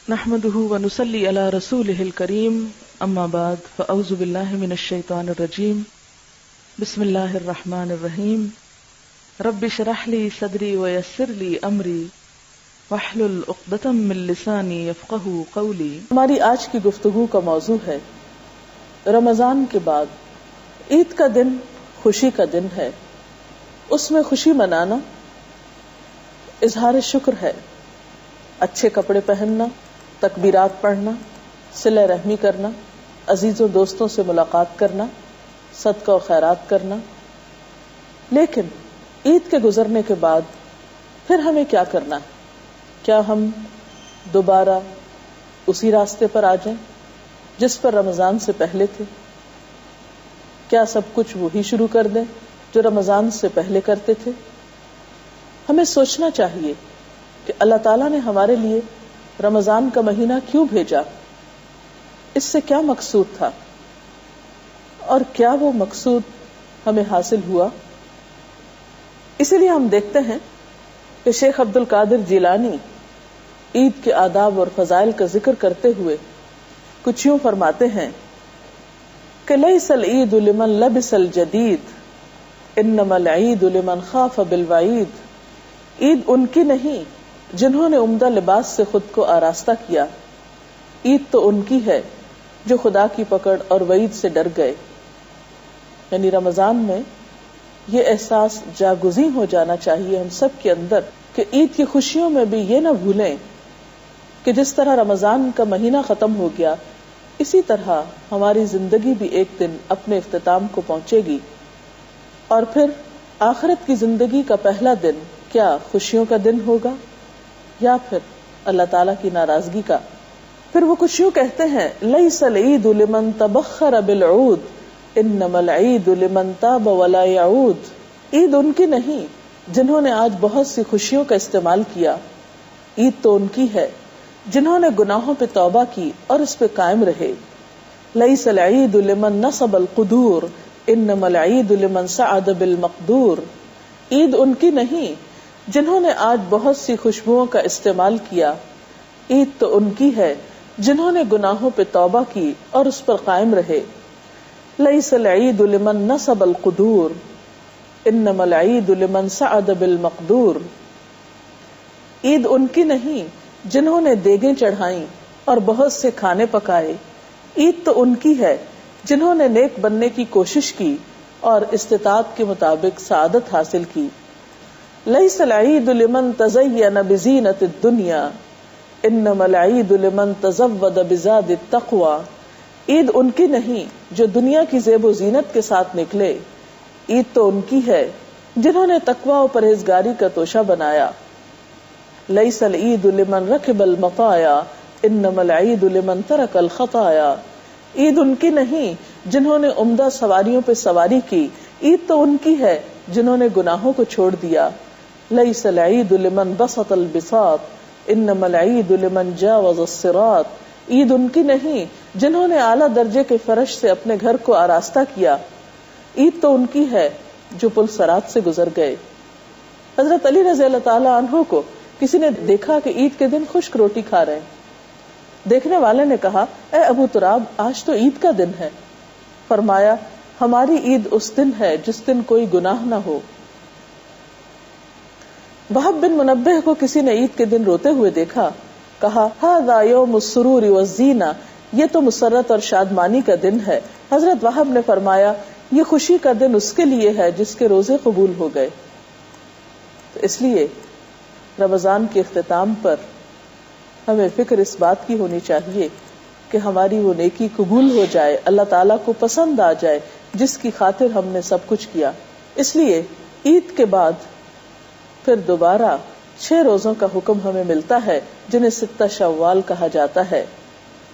نحمده ونصلي على رسوله الكريم اما بعد فاعوذ بالله من الشيطان الرجيم بسم الله الرحمن الرحيم رب اشرح لي صدري ويسر لي امري واحلل عقدة من لساني يفقهوا قولي. ہماری آج کی گفتگو کا موضوع ہے رمضان کے بعد عید کا دن خوشی کا دن ہے. اس میں خوشی منانا اظہار شکر ہے. اچھے کپڑے پہننا، تکبیرات پڑھنا، صلہ رحمی کرنا، عزیزوں دوستوں سے ملاقات کرنا، صدقہ و خیرات کرنا. لیکن عید کے گزرنے کے بعد پھر ہمیں کیا کرنا ہے؟ کیا ہم دوبارہ اسی راستے پر آ جائیں جس پر رمضان سے پہلے تھے؟ کیا سب کچھ وہی شروع کر دیں جو رمضان سے پہلے کرتے تھے؟ ہمیں سوچنا چاہیے کہ اللہ تعالیٰ نے ہمارے لیے رمضان کا مہینہ کیوں بھیجا، اس سے کیا مقصود تھا، اور کیا وہ مقصود ہمیں حاصل ہوا. اسی لیے ہم دیکھتے ہیں کہ شیخ عبد القادر جیلانی عید کے آداب اور فضائل کا ذکر کرتے ہوئے کچھ یوں فرماتے ہیں کہ لیس العید لمن لبس الجدید انما العید لمن خاف بالوعید. عید ان کی نہیں جنہوں نے عمدہ لباس سے خود کو آراستہ کیا، عید تو ان کی ہے جو خدا کی پکڑ اور وعید سے ڈر گئے. یعنی رمضان میں یہ احساس جاگزیں ہو جانا چاہیے ہم سب کے اندر کہ عید کی خوشیوں میں بھی یہ نہ بھولیں کہ جس طرح رمضان کا مہینہ ختم ہو گیا، اسی طرح ہماری زندگی بھی ایک دن اپنے اختتام کو پہنچے گی. اور پھر آخرت کی زندگی کا پہلا دن کیا خوشیوں کا دن ہوگا یا پھر اللہ تعالیٰ کی ناراضگی کا؟ پھر وہ کچھ یوں کہتے ہیں لیس العید لمن تبخر بالعود انما العید لمن تاب ولا یعود. عید ان کی نہیں جنہوں نے آج بہت سی خوشیوں کا استعمال کیا، عید تو ان کی ہے جنہوں نے گناہوں پہ توبہ کی اور اس پہ قائم رہے. لیس العید لمن نصب القدور انما العید لمن سعد بالمقدور. عید ان کی نہیں جنہوں نے آج بہت سی خوشبوؤں کا استعمال کیا، عید تو ان کی ہے جنہوں نے گناہوں پہ توبہ کی اور اس پر قائم رہے. لیس العید لمن نصب القدور انما العید لمن سعد بالمقدور. عید ان کی نہیں جنہوں نے دیگیں چڑھائیں اور بہت سے کھانے پکائے، عید تو ان کی ہے جنہوں نے نیک بننے کی کوشش کی اور استطاعت کے مطابق سعادت حاصل کی. لیس العید لمن تزین بزینت الدنیا انما العید لمن تزود بزاد التقوی. عید ان کی نہیں جو دنیا کی زیب و زینت کے ساتھ نکلے، عید تو ان کی ہے جنہوں نے تقوی و پرہیزگاری کا توشہ بنایا. لیس العید لمن رکب المطایا انما العید لمن ترک الخطایا. عید ان کی نہیں جنہوں نے عمدہ سواریوں پہ سواری کی، عید تو ان کی ہے جنہوں نے گناہوں کو چھوڑ دیا. لیس العید لمن بسط البساط انما العید لمن جاوز الصراط. عید ان کی نہیں جنہوں نے اعلیٰ درجے کے فرش سے اپنے گھر کو آراستہ کیا، عید تو ان کی ہے جو پل صراط سے گزر گئے. حضرت علی رضی اللہ تعالی عنہ کو کسی نے دیکھا کہ عید کے دن خشک روٹی کھا رہے ہیں. دیکھنے والے نے کہا اے ابو تراب، آج تو عید کا دن ہے. فرمایا ہماری عید اس دن ہے جس دن کوئی گناہ نہ ہو. وہب بن منبہ کو کسی نے عید کے دن روتے ہوئے دیکھا، کہا ھذا یوم السرور والزینہ، یہ تو مسرت اور شادمانی کا دن ہے. حضرت وہب نے فرمایا یہ خوشی کا دن اس کے لیے ہے جس کے روزے قبول ہو گئے. تو اس لیے رمضان کے اختتام پر ہمیں فکر اس بات کی ہونی چاہیے کہ ہماری وہ نیکی قبول ہو جائے، اللہ تعالیٰ کو پسند آ جائے جس کی خاطر ہم نے سب کچھ کیا. اس لیے عید کے بعد پھر دوبارہ 6 روزوں کا حکم ہمیں ملتا ہے جنہیں 6 شوال کہا جاتا ہے.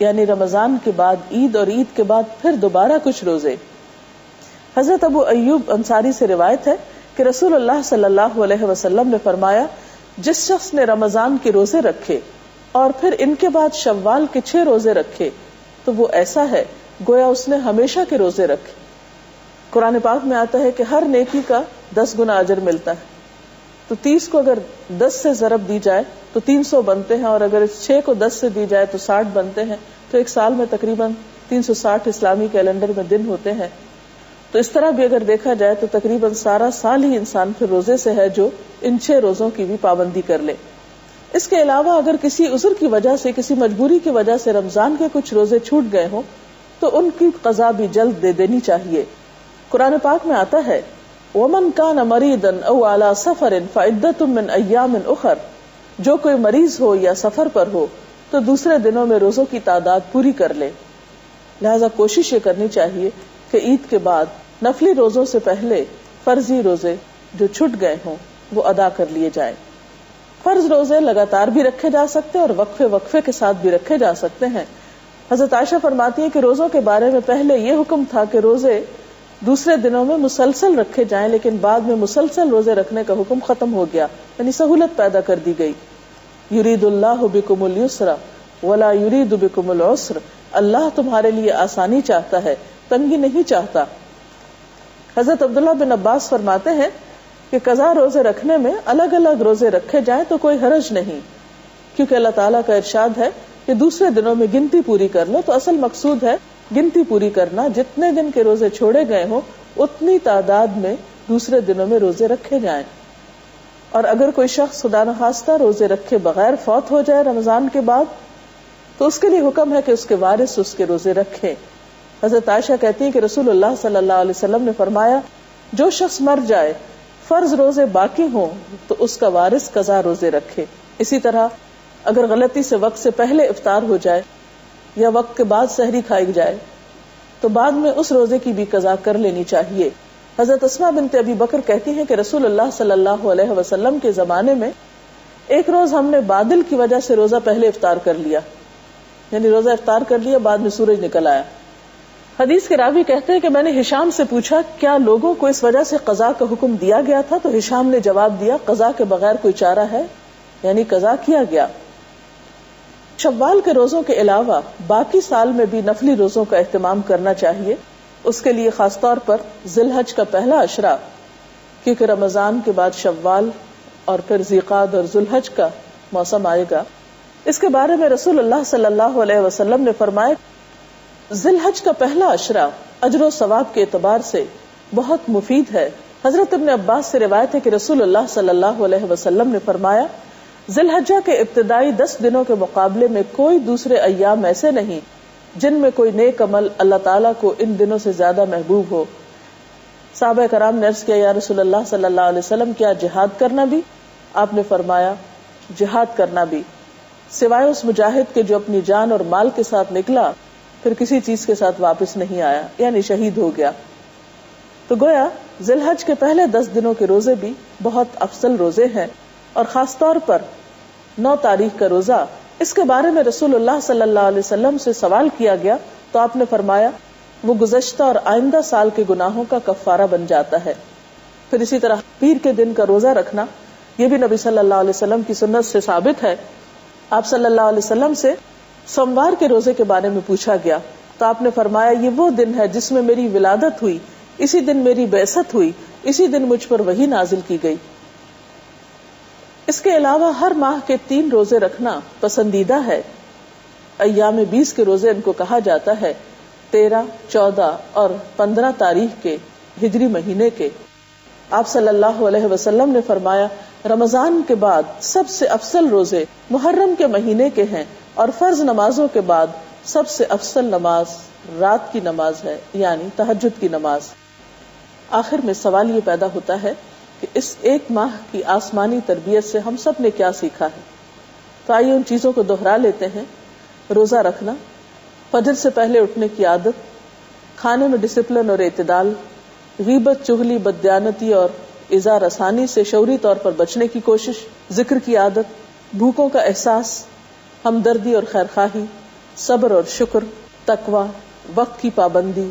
یعنی رمضان کے بعد عید اور عید کے بعد پھر دوبارہ کچھ روزے. حضرت ابو ایوب انصاری سے روایت ہے کہ رسول اللہ صلی اللہ علیہ وسلم نے فرمایا جس شخص نے رمضان کے روزے رکھے اور پھر ان کے بعد شوال کے 6 روزے رکھے تو وہ ایسا ہے گویا اس نے ہمیشہ کے روزے رکھے. قرآن پاک میں آتا ہے کہ ہر نیکی کا 10 گنا اجر ملتا ہے. تو 30 کو اگر 10 سے ضرب دی جائے تو 300 بنتے ہیں، اور اگر 6 کو 10 سے دی جائے تو 60 بنتے ہیں. تو ایک سال میں تقریباً 360 اسلامی کیلنڈر میں دن ہوتے ہیں. تو اس طرح بھی اگر دیکھا جائے تو تقریباً سارا سال ہی انسان پھر روزے سے ہے جو ان 6 روزوں کی بھی پابندی کر لے. اس کے علاوہ اگر کسی عذر کی وجہ سے، کسی مجبوری کی وجہ سے رمضان کے کچھ روزے چھوٹ گئے ہوں تو ان کی قضا بھی جلد دے دینی چاہیے. قرآن پاک میں آتا ہے وَمَنْ كَانَ مَرِيضًا أَوْ عَلَى سَفَرٍ فَعِدَّةٌ مِّنْ أَيَّامٍ أُخَرَ، جو کوئی مریض ہو یا سفر پر ہو تو دوسرے دنوں میں روزوں کی تعداد پوری کر لے. لہذا کوشش یہ کرنی چاہیے کہ عید کے بعد نفلی روزوں سے پہلے فرضی روزے جو چھٹ گئے ہوں وہ ادا کر لیے جائیں. فرض روزے لگاتار بھی رکھے جا سکتے ہیں اور وقفے وقفے کے ساتھ بھی رکھے جا سکتے ہیں. حضرت عائشہ فرماتی ہیں کہ روزوں کے بارے میں پہلے یہ حکم تھا کہ روزے دوسرے دنوں میں مسلسل رکھے جائیں، لیکن بعد میں مسلسل روزے رکھنے کا حکم ختم ہو گیا، یعنی سہولت پیدا کر دی گئی. یرید اللہ بکم اليسر ولا یرید بکم العسر، اللہ تمہارے لیے آسانی چاہتا ہے، تنگی نہیں چاہتا. حضرت عبداللہ بن عباس فرماتے ہیں کہ قضا روزے رکھنے میں الگ الگ روزے رکھے جائیں تو کوئی حرج نہیں، کیونکہ اللہ تعالیٰ کا ارشاد ہے کہ دوسرے دنوں میں گنتی پوری کر لو. تو اصل مقصود ہے گنتی پوری کرنا، جتنے دن کے روزے چھوڑے گئے ہوں اتنی تعداد میں دوسرے دنوں میں روزے رکھے جائیں. اور اگر کوئی شخص خدا نخواستہ روزے رکھے بغیر فوت ہو جائے رمضان کے بعد تو اس کے لیے حکم ہے کہ اس کے وارث اس کے روزے رکھیں. حضرت عائشہ کہتی ہیں کہ رسول اللہ صلی اللہ علیہ وسلم نے فرمایا جو شخص مر جائے فرض روزے باقی ہوں تو اس کا وارث قضا روزے رکھے. اسی طرح اگر غلطی سے وقت سے پہلے افطار ہو جائے یا وقت کے بعد سحری کھائی جائے تو بعد میں اس روزے کی بھی قضا کر لینی چاہیے. حضرت اسماء بنت ابی بکر کہتی ہیں کہ رسول اللہ صلی اللہ علیہ وسلم کے زمانے میں ایک روز ہم نے بادل کی وجہ سے روزہ پہلے افطار کر لیا، یعنی روزہ افطار کر لیا، بعد میں سورج نکل آیا. حدیث کے راوی کہتے ہیں کہ میں نے ہشام سے پوچھا کیا لوگوں کو اس وجہ سے قضا کا حکم دیا گیا تھا، تو ہشام نے جواب دیا قضا کے بغیر کوئی چارہ ہے، یعنی قضا کیا گیا. شوال کے روزوں کے علاوہ باقی سال میں بھی نفلی روزوں کا اہتمام کرنا چاہیے. اس کے لیے خاص طور پر ذی الحج کا پہلا عشرہ، کیونکہ رمضان کے بعد شوال اور پھر ذیقعد اور ذی الحج کا موسم آئے گا. اس کے بارے میں رسول اللہ صلی اللہ علیہ وسلم نے فرمایا ذی الحج کا پہلا عشرہ اجر و ثواب کے اعتبار سے بہت مفید ہے. حضرت ابن عباس سے روایت ہے کہ رسول اللہ صلی اللہ علیہ وسلم نے فرمایا ذی الحجہ کے ابتدائی 10 دنوں کے مقابلے میں کوئی دوسرے ایام ایسے نہیں جن میں کوئی نیک عمل اللہ تعالیٰ کو ان دنوں سے زیادہ محبوب ہو. صحابہ کرام نے عرض کیا یا رسول اللہ صلی اللہ علیہ وسلم کیا جہاد کرنا بھی؟ آپ نے فرمایا جہاد کرنا بھی، سوائے اس مجاہد کے جو اپنی جان اور مال کے ساتھ نکلا پھر کسی چیز کے ساتھ واپس نہیں آیا، یعنی شہید ہو گیا. تو گویا ذی الحج کے پہلے 10 دنوں کے روزے بھی بہت افضل روزے ہیں. اور خاص طور پر 9 تاریخ کا روزہ، اس کے بارے میں رسول اللہ صلی اللہ علیہ وسلم سے سوال کیا گیا تو آپ نے فرمایا وہ گزشتہ اور آئندہ سال کے گناہوں کا کفارہ بن جاتا ہے. پھر اسی طرح پیر کے دن کا روزہ رکھنا، یہ بھی نبی صلی اللہ علیہ وسلم کی سنت سے ثابت ہے. آپ صلی اللہ علیہ وسلم سے سوموار کے روزے کے بارے میں پوچھا گیا تو آپ نے فرمایا یہ وہ دن ہے جس میں میری ولادت ہوئی، اسی دن میری بعثت ہوئی، اسی دن مجھ پر وحی نازل کی گئی. اس کے علاوہ ہر ماہ کے 3 روزے رکھنا پسندیدہ ہے. ایام 20 کے روزے ان کو کہا جاتا ہے، 13، 14 اور 15 تاریخ کے ہجری مہینے کے. آپ صلی اللہ علیہ وسلم نے فرمایا رمضان کے بعد سب سے افضل روزے محرم کے مہینے کے ہیں، اور فرض نمازوں کے بعد سب سے افضل نماز رات کی نماز ہے، یعنی تہجد کی نماز. آخر میں سوال یہ پیدا ہوتا ہے کہ اس ایک ماہ کی آسمانی تربیت سے ہم سب نے کیا سیکھا ہے. تو آئیے ان چیزوں کو دوہرا لیتے ہیں. روزہ رکھنا، فجر سے پہلے اٹھنے کی عادت، کھانے میں ڈسپلن اور اعتدال، غیبت، چغلی، بددیانتی اور اظہار رسانی سے شعوری طور پر بچنے کی کوشش، ذکر کی عادت، بھوکوں کا احساس، ہمدردی اور خیرخواہی، صبر اور شکر، تقوی، وقت کی پابندی،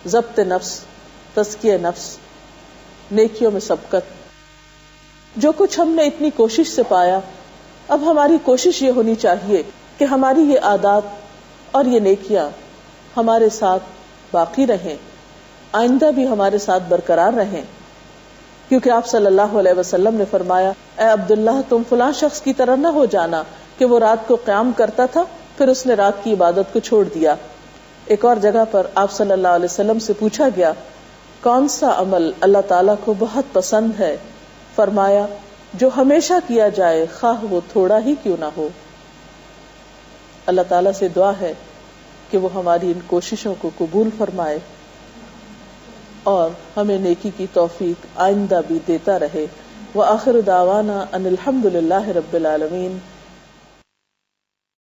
ضبط نفس، تزکیہ نفس، نیکیوں میں سبقت. جو کچھ ہم نے اتنی کوشش سے پایا، اب ہماری کوشش یہ ہونی چاہیے کہ ہماری یہ عادات اور یہ نیکیاں ہمارے ساتھ باقی رہیں، آئندہ بھی ہمارے ساتھ برقرار رہیں. کیونکہ آپ صلی اللہ علیہ وسلم نے فرمایا اے عبداللہ تم فلاں شخص کی طرح نہ ہو جانا کہ وہ رات کو قیام کرتا تھا پھر اس نے رات کی عبادت کو چھوڑ دیا. ایک اور جگہ پر آپ صلی اللہ علیہ وسلم سے پوچھا گیا کون سا عمل اللہ تعالیٰ کو بہت پسند ہے؟ فرمایا جو ہمیشہ کیا جائے خواہ وہ تھوڑا ہی کیوں نہ ہو. اللہ تعالیٰ سے دعا ہے کہ وہ ہماری ان کوششوں کو قبول فرمائے اور ہمیں نیکی کی توفیق آئندہ بھی دیتا رہے. وآخر دعوانا ان الحمد للہ رب العالمین.